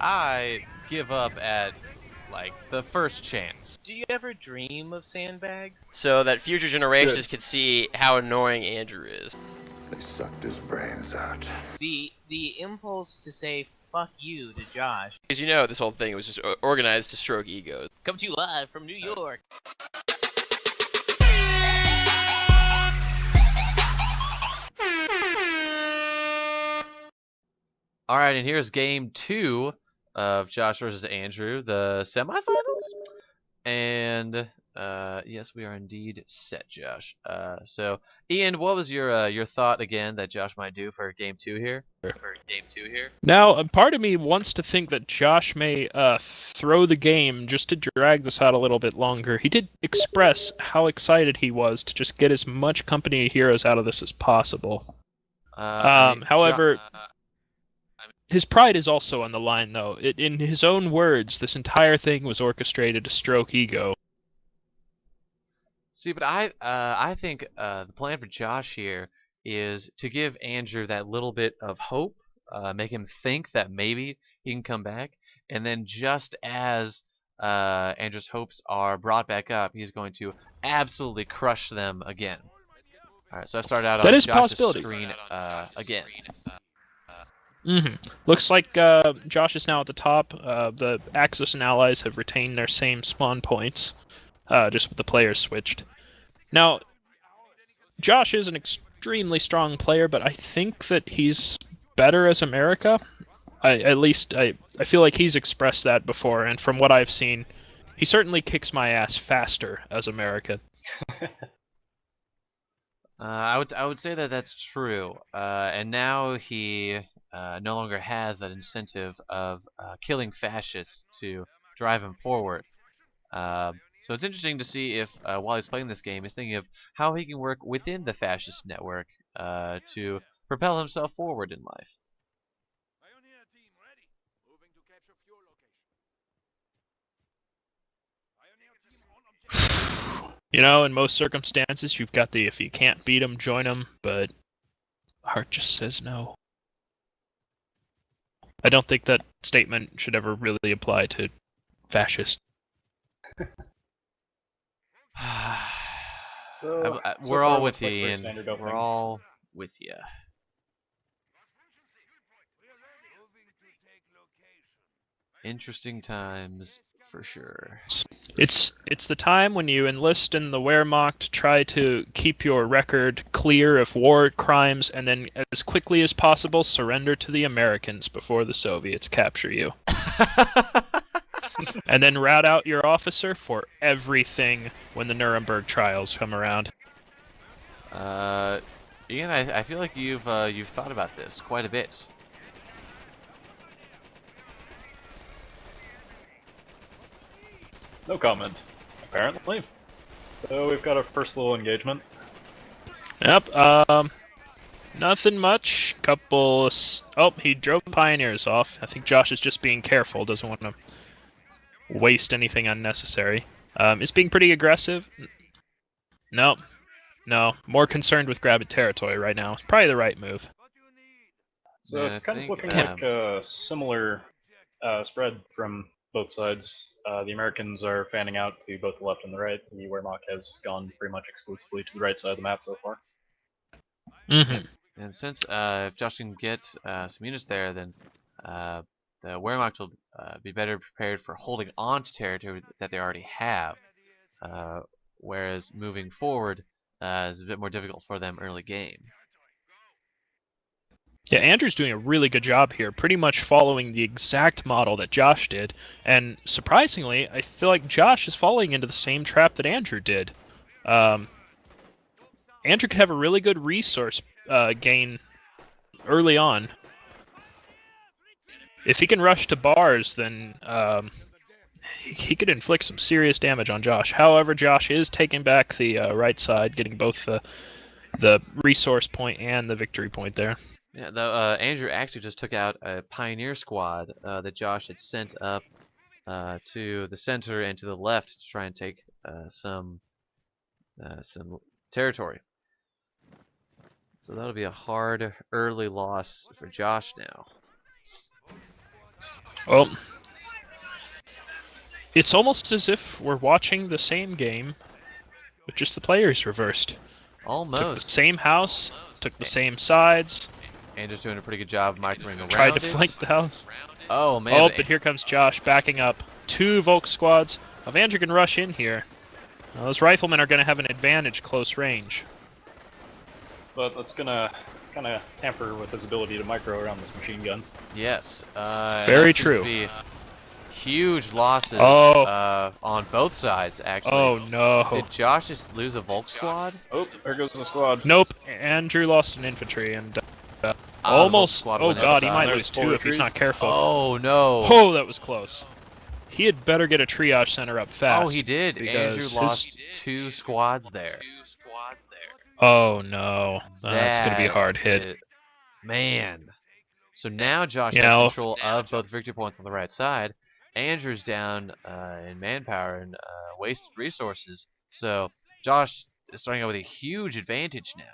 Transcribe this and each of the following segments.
I give up at, like, the first chance. Do you ever dream of sandbags? So that future generations can see how annoying Andrew is. They sucked his brains out. The impulse to say fuck you to Josh. Because you know this whole thing was just organized to stroke egos. Come to you live from New York. All right, and here's game 2 of Josh versus Andrew, the semifinals. And yes, we are indeed set, Josh. So, Ian, what was your thought again that Josh might do for game 2 here? Now, a part of me wants to think that Josh may throw the game just to drag this out a little bit longer. He did express how excited he was to just get as much company of heroes out of this as possible. However, his pride is also on the line, though. In his own words, this entire thing was orchestrated to stroke ego. See, but I think the plan for Josh here is to give Andrew that little bit of hope, make him think that maybe he can come back, and then just as Andrew's hopes are brought back up, he's going to absolutely crush them again. All right, so I started out on Josh's screen again. Looks like Josh is now at the top. The Axis and allies have retained their same spawn points, just with the players switched. Now, Josh is an extremely strong player, but I think that he's better as America. At least I feel like he's expressed that before, and from what I've seen, he certainly kicks my ass faster as America. I would say that that's true, and now he no longer has that incentive of killing fascists to drive him forward. So it's interesting to see if, while he's playing this game, he's thinking of how he can work within the fascist network to propel himself forward in life. You know, in most circumstances, you've got the if you can't beat them, join them, but heart just says no. I don't think that statement should ever really apply to fascists. We're all with you, Ian. We're all with you. Interesting times, for sure. It's the time when you enlist in the Wehrmacht to try to keep your record clear of war crimes, and then as quickly as possible surrender to the Americans before the Soviets capture you. And then rat out your officer for everything when the Nuremberg trials come around. Ian, I feel like you've thought about this quite a bit. No comment, apparently. So we've got our first little engagement. Yep, nothing much. Oh, he drove Pioneers off. I think Josh is just being careful, doesn't want to waste anything unnecessary. Is being pretty aggressive. No, more concerned with grabbing territory right now. It's probably the right move. So Yeah, it's kind of looking yeah. like a similar spread from both sides. The Americans are fanning out to both the left and the right. The Wehrmacht has gone pretty much exclusively to the right side of the map so far. And since if Josh can get some units there, then the Wehrmacht will be better prepared for holding on to territory that they already have, whereas moving forward is a bit more difficult for them early game. Yeah, Andrew's doing a really good job here, pretty much following the exact model that Josh did. And surprisingly, I feel like Josh is falling into the same trap that Andrew did. Andrew could have a really good resource gain early on. If he can rush to bars, then he could inflict some serious damage on Josh. However, Josh is taking back the right side, getting both the resource point and the victory point there. Yeah, though Andrew actually just took out a pioneer squad that Josh had sent up to the center and to the left to try and take some territory. So that'll be a hard early loss for Josh now. Well, it's almost as if we're watching the same game, but just the players reversed. Took the Almost. same house, took the same sides, Andrew's doing a pretty good job of microing around tried to it. flank the house. Oh, man. Oh, but here comes Josh backing up. 2 Volk squads. If Andrew can rush in here, those riflemen are going to have an advantage close range. But that's gonna kind of tamper with his ability to micro around this machine gun. Yes. Very that seems true. to be huge losses Oh. on both sides, actually. Oh no. Did Josh just lose a Volk squad? Oh, there goes the squad. Nope, Andrew lost an infantry and The almost. Volk squad Oh went god, he outside. might There's lose 2 4 if he's not trees. careful. Oh, no. Oh, that was close. He had better get a triage center up fast. Oh, he did. because Andrew his- lost 2 squads there. Oh no, that's gonna be a That hard hit. is- Man. So now Josh Yeah, has well- control of both victory points on the right side. Andrew's down in manpower and wasted resources. So Josh is starting out with a huge advantage now.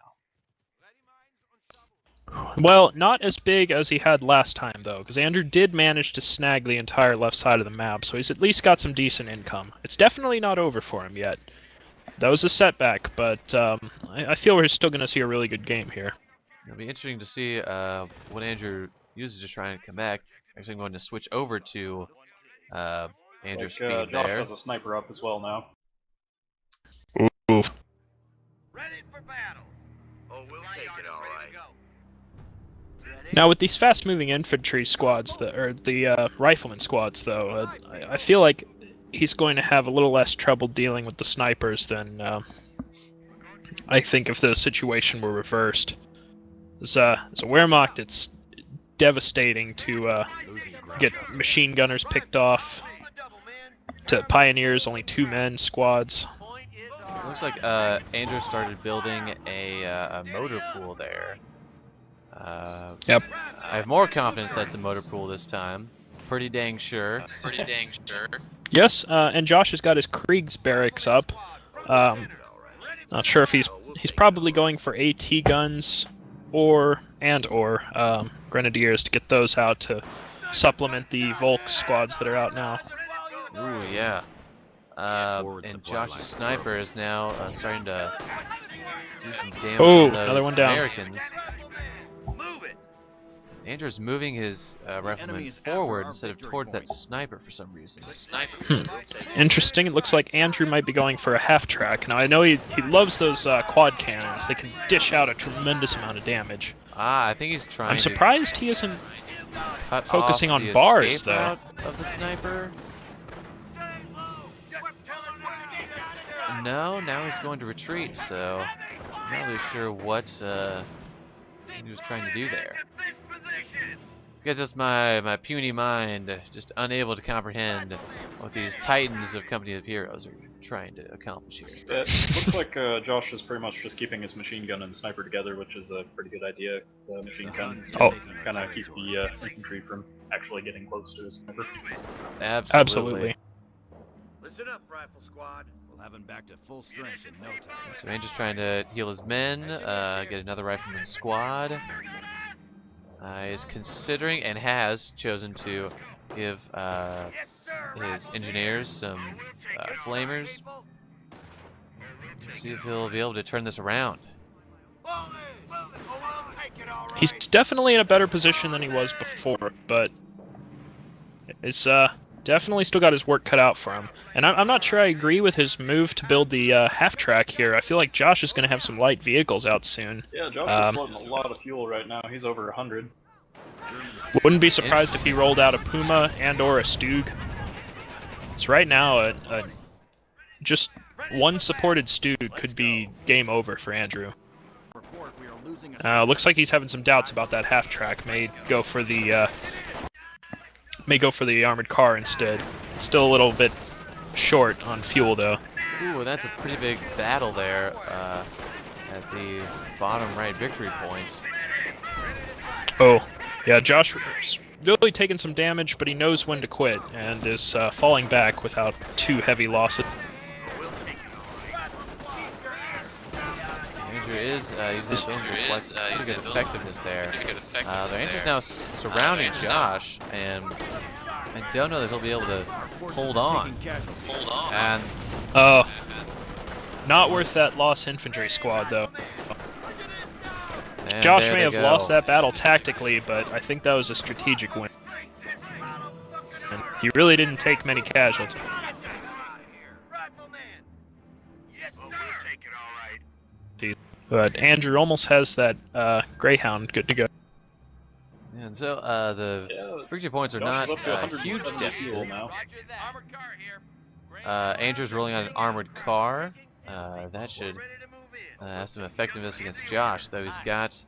Well, not as big as he had last time, though, because Andrew did manage to snag the entire left side of the map, so he's at least got some decent income. It's definitely not over for him yet. That was a setback, but I feel we're still going to see a really good game here. It'll be interesting to see what Andrew uses to try and come back. Actually, I'm going to switch over to Andrew's feed Josh there. has a sniper up as well now. Oof. Now, with these fast-moving infantry squads, or the rifleman squads, though, I feel like he's going to have a little less trouble dealing with the snipers than I think if the situation were reversed. As a Wehrmacht, it's devastating to get machine gunners picked off. To Pioneers, only 2 men squads. It looks like Andrew started building a motor pool there. Yep. I have more confidence that's a motor pool this time. Pretty dang sure. Yes, and Josh has got his Krieg's barracks up. Not sure if he's probably going for AT guns or grenadiers to get those out to supplement the Volk squads that are out now. Ooh, yeah. And Josh's sniper is now starting to do some damage Oh, on those another one down. Americans. Andrew's moving his rifleman forward instead of towards that sniper for some reason. Interesting. It looks like Andrew might be going for a half-track. Now, I know he loves those quad cannons. They can dish out a tremendous amount of damage. Ah, I think he's trying I'm surprised he isn't to cut focusing off on the bars, escape though. route of the sniper. No, now he's going to retreat, so I'm not really sure what he was trying to do there. I guess that's my puny mind, just unable to comprehend what these titans of Company of Heroes are trying to accomplish here. It looks like Josh is pretty much just keeping his machine gun and sniper together, which is a pretty good idea. The machine gun kind of keep the infantry from actually getting close to his sniper. Absolutely. Listen up, Rifle Squad. We'll have him back to full strength in no time. So Ranger's trying to heal his men, get another rifleman squad. He's considering and has chosen to give his engineers some flamers. See if he'll be able to turn this around. He's definitely in a better position than he was before, but it's definitely still got his work cut out for him. And I'm not sure I agree with his move to build the half-track here. I feel like Josh is going to have some light vehicles out soon. Yeah, Josh is floating a lot of fuel right now. He's over 100. Wouldn't be surprised if he rolled out a Puma and or a Stug. So right now, just one supported Stug could be game over for Andrew. Looks like he's having some doubts about that half-track. May go for the armored car instead. Still a little bit short on fuel, though. Ooh, that's a pretty big battle there at the bottom right victory point. Oh, yeah, Josh is really taking some damage, but he knows when to quit, and is falling back without too heavy losses. Andrew is using his pretty good effectiveness there. The Andrew's now surrounding Josh, and I don't know that he'll be able to hold on. And Oh, not worth that lost infantry squad though. and Josh there may they have go. lost that battle tactically, but I think that was a strategic win. And he really didn't take many casualties. But Andrew almost has that Greyhound good to go. And so the Yeah, victory points are Josh not is up to a huge 170 deficit. fuel now. Andrew's rolling on an armored car. That should have some effectiveness against Josh, though he's got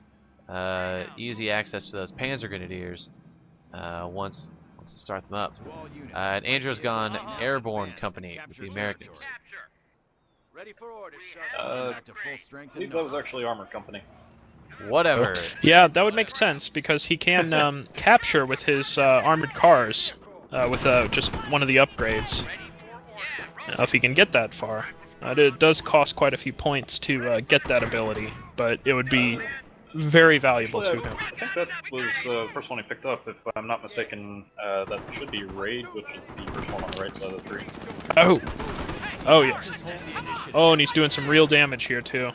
easy access to those Panzer Grenadiers once to start them up. And Andrew's gone airborne company with the Americans. Ready for orders, Back to full strength. I believe that was actually Armored Company. Whatever. Yeah, that would make sense because he can capture with his armored cars with just one of the upgrades. If he can get that far. It does cost quite a few points to get that ability, but it would be very valuable to him. I think that was the first one he picked up. If I'm not mistaken, that should be Raid, which is the first one on the right side of the tree. Oh! Oh, yes. Oh, and he's doing some real damage here, too.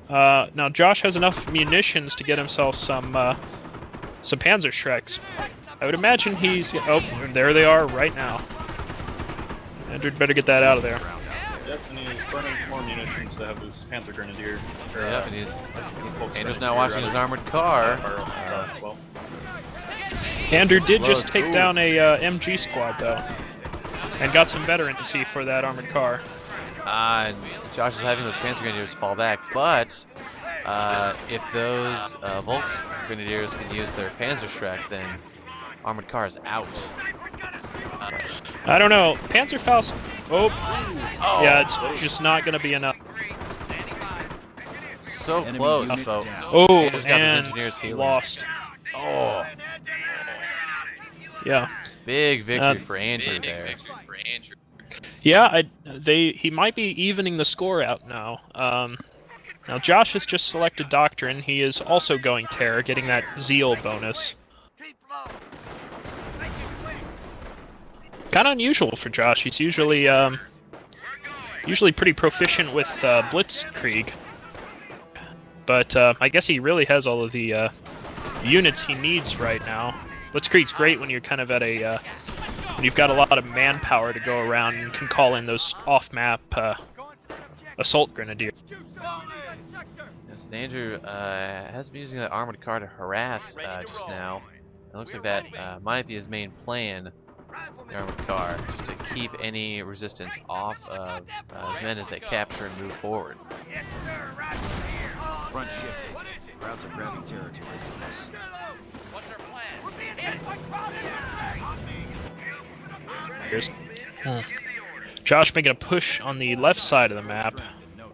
Now, Josh has enough munitions to get himself some Panzer Shreks. I would imagine he's... Oh, and there they are right now. Andrew better get that out of there. Yep, and he's burning some more munitions to have his Panther Grenadier. Yep, and Andrew's now watching his armored car. As well. Andrew did Close. just take Ooh. down a MG squad, though. And got some veterancy for that armored car. And Josh is having those Panzer Grenadiers fall back, but if those Volks Grenadiers can use their Panzer Shrek, then armored car is out. I don't know. Panzerfaust... Oh. Oh. Yeah, it's just not going to be enough. So close, folks. Oh, Andrew's got his and engineers healing. lost. Oh, Yeah. big victory for Andrew there. Yeah, he might be evening the score out now. Now Josh has just selected Doctrine. He is also going Terror, getting that Zeal bonus. Kind of unusual for Josh. He's usually pretty proficient with Blitzkrieg. But I guess he really has all of the units he needs right now. Blitzkrieg's great when you're kind of at a when you've got a lot of manpower to go around and can call in those off-map assault grenadiers. Yes, and Andrew has been using that armored car to harass just now. It looks like that might be his main plan, the armored car, just to keep any resistance off of his men as they capture and move forward. Front shifting. Crowds are grabbing territory from us. Josh making a push on the left side of the map,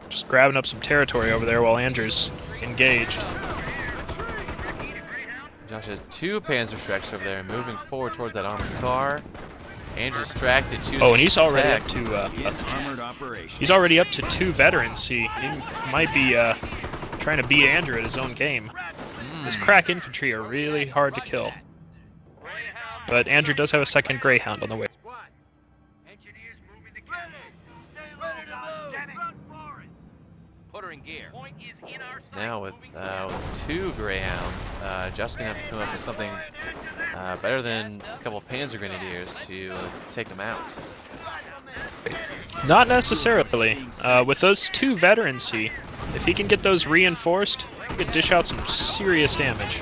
just grabbing up some territory over there while Andrew's engaged. Josh has two Panzer Shreks over there, moving forward towards that armored car. Andrew's distracted, choosing Oh, and he's to already attack. up to Begins armored operation. he's already up to 2 veterans. He might be trying to beat Andrew at his own game. His crack infantry are really hard to kill. But Andrew does have a second Greyhound on the way. Now with 2 Greyhounds, Josh's going to have to come up with something better than a couple of Panzer Grenadiers to take them out. Not necessarily. With those 2 veterancy, if he can get those reinforced, he could dish out some serious damage.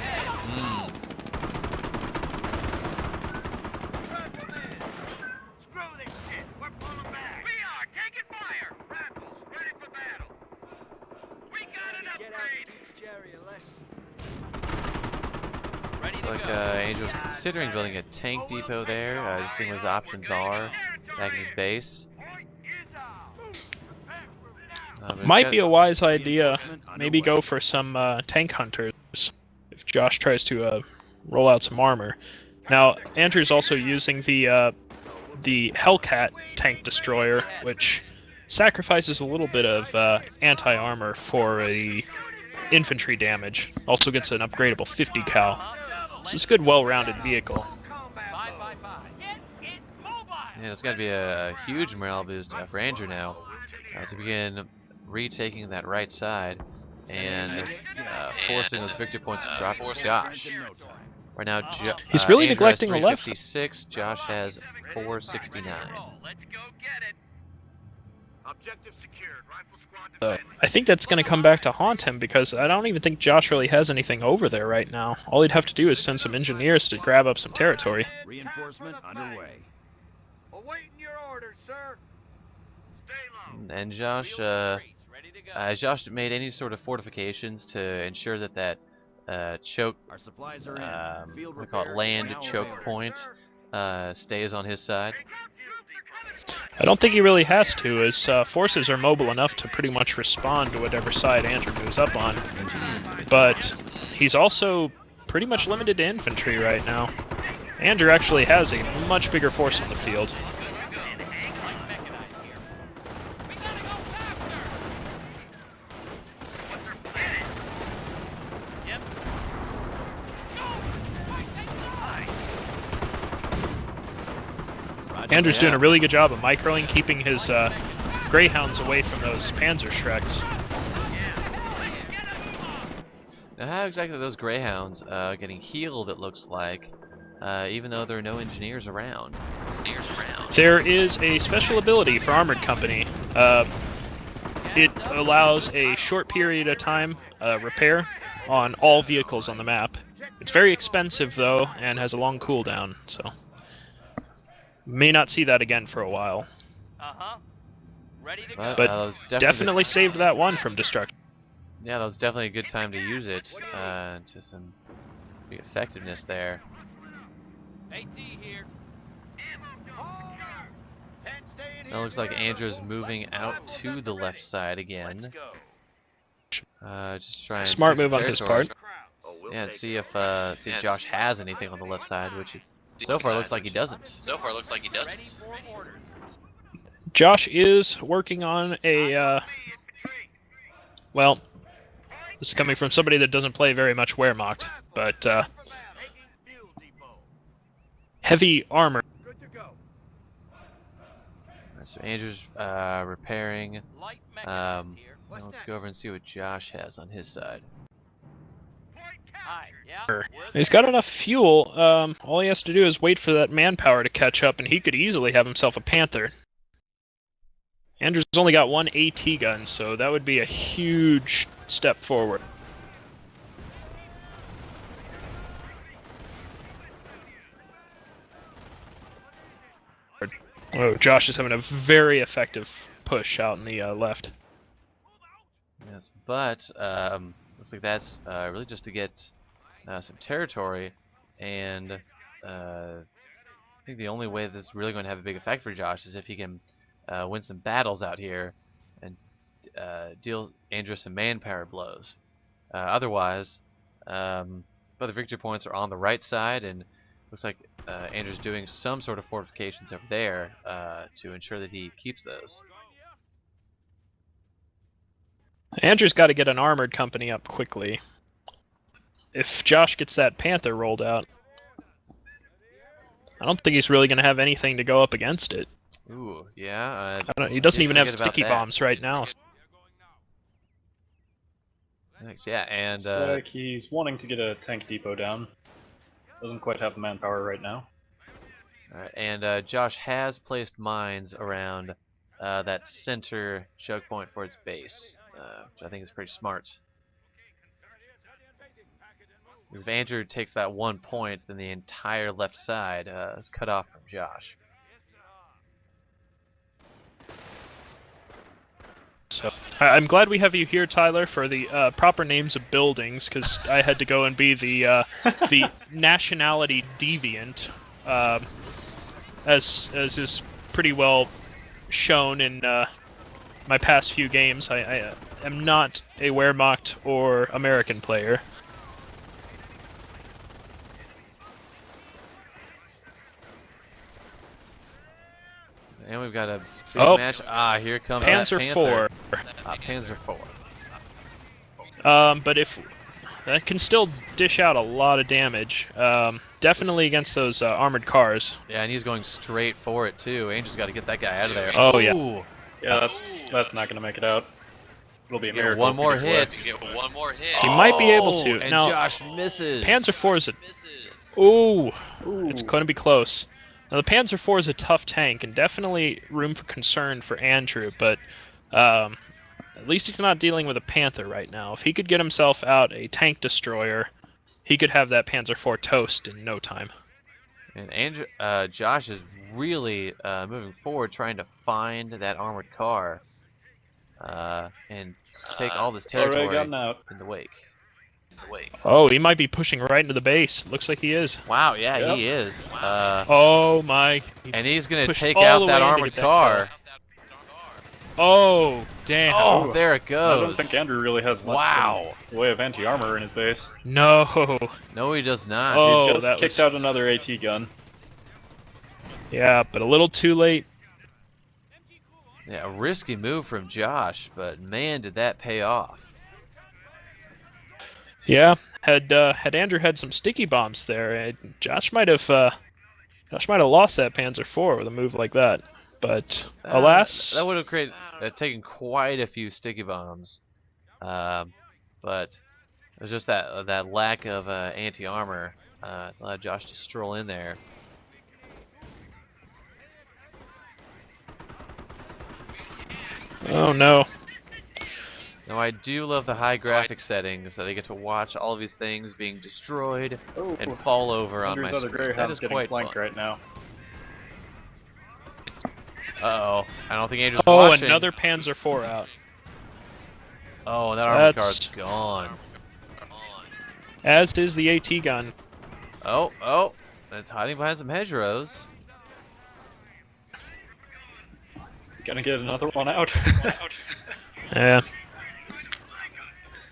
Looks like Angel's considering building a tank depot there, just seeing what his options are back in his base. But he's Might got- be a wise idea. Maybe go for some tank hunters if Josh tries to roll out some armor. Now, Andrew's also using the Hellcat tank destroyer, which sacrifices a little bit of anti-armor for a infantry damage. Also gets an upgradable 50 cal. So it's a good, well-rounded vehicle. And it's got to be a huge morale boost for Andrew now to begin retaking that right side and forcing those victory points to drop for Josh. Right now, He's really Andrew has neglecting the left. 356, Josh has 469. Objective secured. Rifle squad I think that's going to come back to haunt him because I don't even think Josh really has anything over there right now. All he'd have to do is send some engineers to grab up some territory. Reinforcement underway. Awaiting your orders, sir. Stay low. And Josh, has Josh made any sort of fortifications to ensure that choke, Our supplies are in. Field what do you call it, repair land is now choke available. point, stays on his side? I don't think he really has to, as forces are mobile enough to pretty much respond to whatever side Andrew moves up on. But he's also pretty much limited to infantry right now. Andrew actually has a much bigger force on the field. Andrew's doing a really good job of microing, keeping his Greyhounds away from those Panzerschrecks. Now, how exactly are those Greyhounds getting healed, it looks like, even though there are no engineers around? There is a special ability for Armored Company. It allows a short period of time repair on all vehicles on the map. It's very expensive, though, and has a long cooldown, so may not see that again for a while. Ready to But, But that was definitely saved that one from destruction. Yeah, that was definitely a good time to use it to some big effectiveness there. AT here. So it looks like Andrew's moving out to the left side again. Just trying Smart to take move some on his territory. part. Yeah, and see if Josh has anything on the left side, which so far looks like he doesn't. Josh is working on a, well, this is coming from somebody that doesn't play very much Wehrmacht, but heavy armor. Alright, so Andrew's repairing. Now let's go over and see what Josh has on his side. He's got enough fuel. All he has to do is wait for that manpower to catch up, and he could easily have himself a Panther. Andrew's only got one AT gun, so that would be a huge step forward. Oh, Josh is having a very effective push out in the left. Yes, but looks like that's really just to get some territory, and I think the only way this is really going to have a big effect for Josh is if he can win some battles out here and deal Andrew some manpower blows. Otherwise, both the victory points are on the right side, and looks like Andrew's doing some sort of fortifications over there to ensure that he keeps those. Andrew's got to get an armored company up quickly. If Josh gets that Panther rolled out, I don't think he's really going to have anything to go up against it. Ooh, yeah. He doesn't even have forget about sticky that. bombs right now. Thanks, yeah, and Looks like he's wanting to get a tank depot down. Doesn't quite have the manpower right now. alright, and Josh has placed mines around that center choke point for its base, which I think is pretty smart. Because if Andrew takes that 1 point, then the entire left side is cut off from Josh. So I'm glad we have you here, Tyler, for the proper names of buildings, because I had to go and be the the nationality deviant, as is pretty well shown in my past few games. I am not a Wehrmacht or American player. And we've got a big match. Ah, here comes Panzer that IV. Panzer IV. But if that can still dish out a lot of damage. definitely against those armored cars. Yeah, and he's going straight for it too. Angel's got to get that guy out of there. Oh, yeah. Ooh. Yeah, that's not going to make it out. It'll be a Get miracle. one if he more gets hit. away. He might be able to. And Now, Josh misses. Panzer IV is a... Ooh, Ooh. it's going to be close. Now, the Panzer IV is a tough tank, and definitely room for concern for Andrew, but at least he's not dealing with a Panther right now. If he could get himself out a tank destroyer, he could have that Panzer IV toast in no time. And Josh is really moving forward, trying to find that armored car and take all this Already territory gotten out. in the wake. Oh, he might be pushing right into the base. Looks like he is. Wow, yeah, Yep. he is. Oh my. And he's going to pushed take all out the that way in to armored get that car. Oh, damn. Oh, there it I goes. don't think Andrew really has much Wow. in the way of anti-armor in his base. No. No, he does not. Oh, He just that kicked was- out another AT gun. Yeah, but a little too late. Yeah, a risky move from Josh, but man, did that pay off. Yeah, had Andrew had some sticky bombs there, Josh might have lost that Panzer IV with a move like that. But alas, that would have taken quite a few sticky bombs. But it was just that lack of anti-armor allowed Josh to stroll in there. oh no. Now I do love the high graphic settings that I get to watch all of these things being destroyed Oh, and fall over on Andrew's my other screen. That Greyhound's is getting quite flanked fun. right now. Uh-oh. I don't think Angel's Oh, watching. another Panzer IV out. Oh, that armor That's- car's gone. As is the AT gun. Oh. It's hiding behind some hedgerows. Gonna get another one out. Yeah.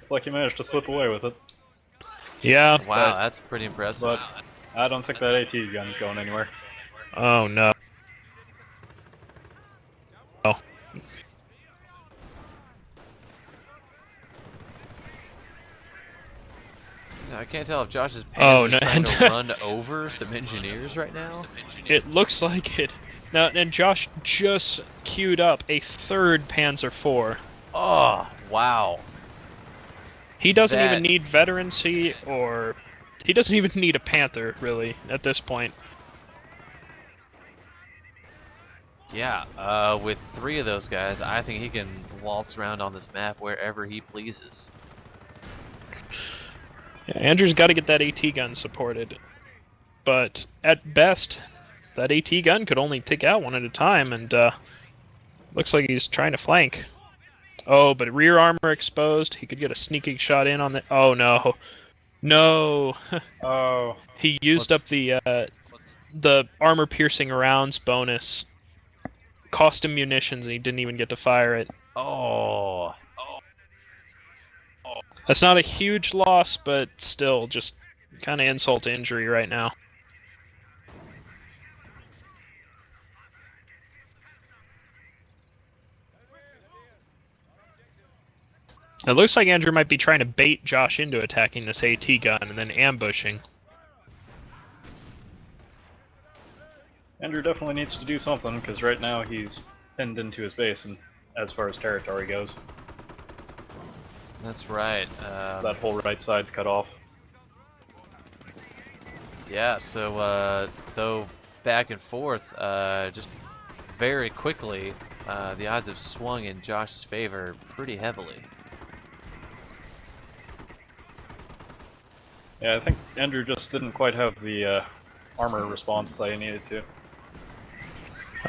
It's like he managed to slip away with it. Yeah. Wow, that's pretty impressive. But I don't think that AT gun's going anywhere. Oh no. Oh. I can't tell if Josh is Oh, no. trying to run over some engineers right now. It looks like it. Now, and Josh just queued up a third Panzer IV. Oh, wow. He doesn't That- even need veterancy, or he doesn't even need a Panther, really, at this point. Yeah, with 3 of those guys, I think he can waltz around on this map wherever he pleases. Yeah, Andrew's got to get that AT gun supported. But at best, that AT gun could only take out one at a time, and looks like he's trying to flank. Oh, but rear armor exposed. He could get a sneaking shot in on the... Oh, no. No. Oh, He used up the armor-piercing rounds bonus. Cost him munitions, and he didn't even get to fire it. Oh. That's not a huge loss, but still, just kind of insult to injury right now. It looks like Andrew might be trying to bait Josh into attacking this AT gun and then ambushing. Andrew definitely needs to do something, because right now he's pinned into his base, and as far as territory goes, That's right. that whole right side's cut off. Yeah, so, though back and forth, just very quickly, the odds have swung in Josh's favor pretty heavily. Yeah, I think Andrew just didn't quite have the armor response that he needed to.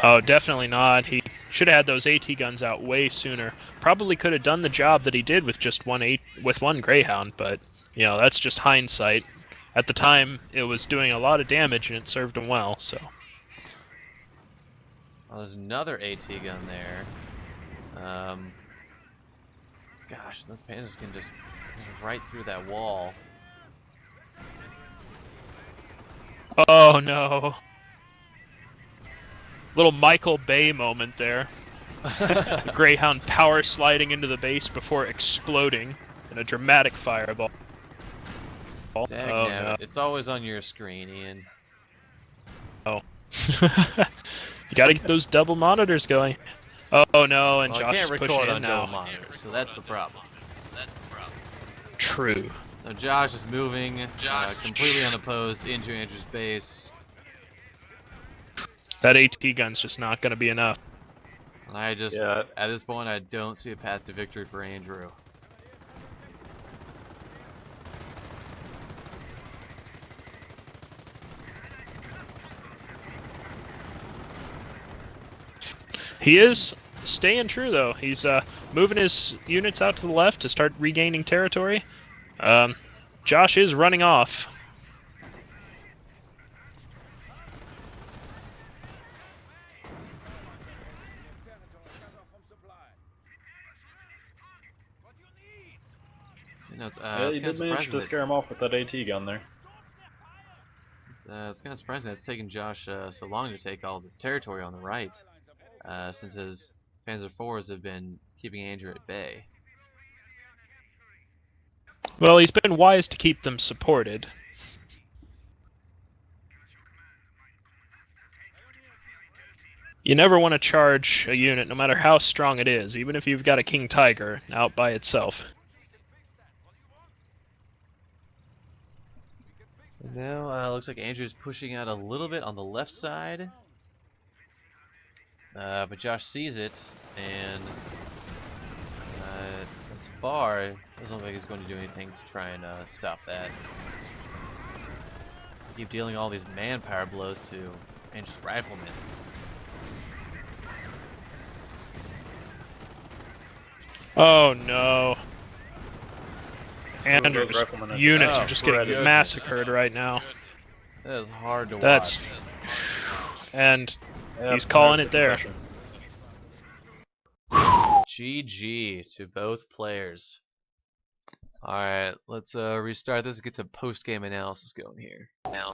Oh, definitely not. He should have had those AT guns out way sooner. Probably could have done the job that he did with just one Greyhound, but you know, that's just hindsight. At the time, it was doing a lot of damage and it served him well, so. Well, there's another AT gun there. Gosh, those panzers can just go right through that wall. Oh no. Little Michael Bay moment there. The Greyhound power sliding into the base before exploding in a dramatic fireball. Dag Oh nabbit. no. It's always on your screen, Ian. Oh. You gotta get those double monitors going. Oh no, and Well, Josh I can't is pushing record in on now. double monitors, so that's the problem. True. So Josh is moving completely unopposed into Andrew's base. That AT gun's just not gonna be enough. And I just, Yeah. at this point, I don't see a path to victory for Andrew. He is staying true though. He's moving his units out to the left to start regaining territory. Josh is running off. You know, it's Yeah, kind you of did manage surprising to that scare him off with that AT gun there. it's kind of surprising that it's taken Josh so long to take all this territory on the right, since his Panzer IVs have been keeping Andrew at bay. Well, he's been wise to keep them supported. You never want to charge a unit, no matter how strong it is, even if you've got a King Tiger out by itself. And now, looks like Andrew's pushing out a little bit on the left side. But Josh sees it, and as far, it doesn't look like he's going to do anything to try and stop that. Keep dealing all these manpower blows to Andrew's riflemen. Oh no. Those Andrew's riflemen are units just- are just Oh, getting goodness. massacred right now. That is hard to That's watch. and Yep, he's calling there's it the there. concession. GG to both players. Alright, let's restart this and get some post-game analysis going here.